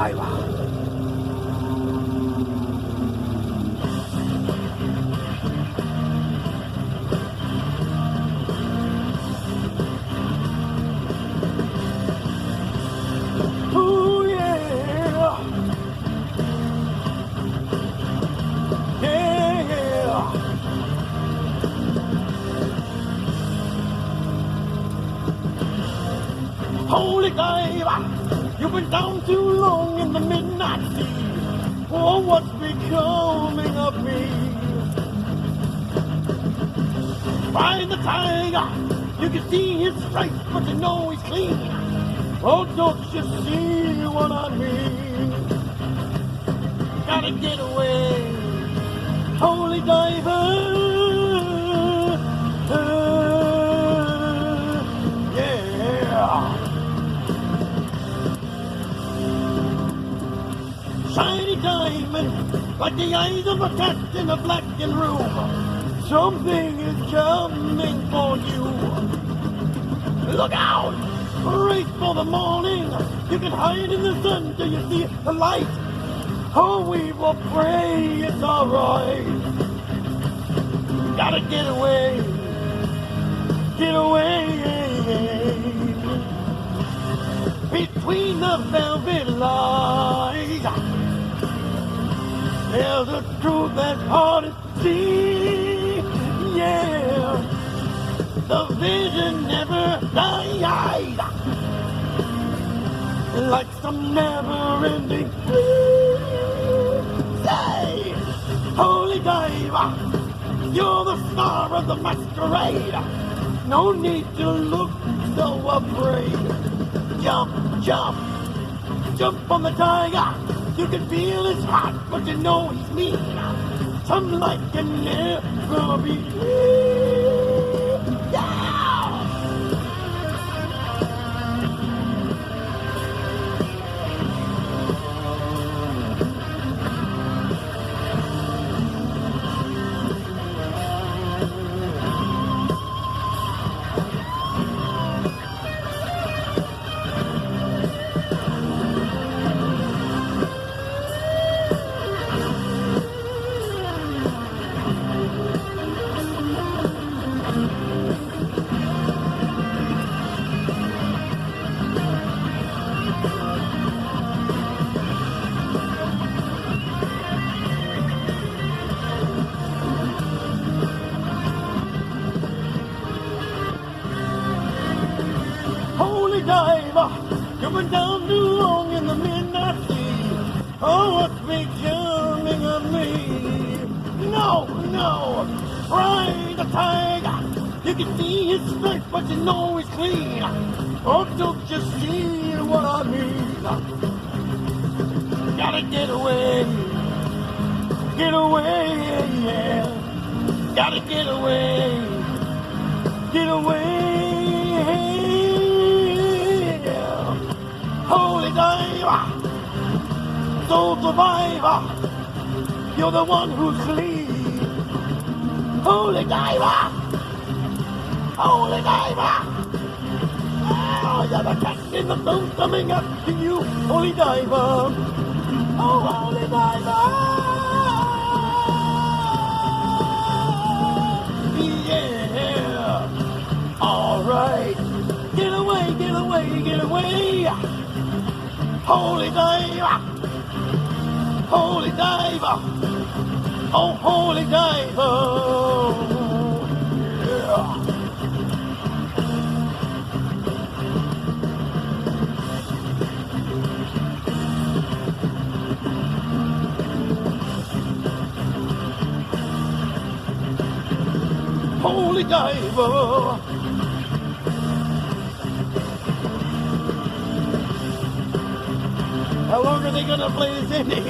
diver. Oh yeah, yeah. Holy diver, you've been down too long in the midnight sea. Oh, what's becoming of me? By the tiger, you can see his stripes, but you know he's clean. Oh, don't you see what I mean? Gotta get away, holy diver. Yeah. Shiny diamond, like the eyes of a cat in a blackened room. Something is coming for you. Look out! Race for the morning. You can hide in the sun till you see the light. Oh, we will pray it's alright. Gotta get away. Get away. Between the velvet lines, there's a truth that's hard to see. Yeah. The vision never died, like some never-ending say, holy diver, you're the star of the masquerade. No need to look so afraid. Jump, jump, jump on the tiger. You can feel his heart, but you know he's mean. Some light can never be clean. Diver, you've been down too long in the midnight sea. Oh, what's becoming of me? No, no, ride the tiger. You can see his strength, but you know he's clean. Oh, don't you see what I mean? Gotta get away, yeah. Gotta get away, get away. Holy diver, soul survivor, you're the one who's clean. Holy diver, holy diver, oh, you're the cat in the boat coming up to you. Holy diver, oh, holy diver, yeah, all right, get away, get away, get away. Holy diver, holy diver, oh holy diver, yeah. Holy diver. How long are they gonna play this ending?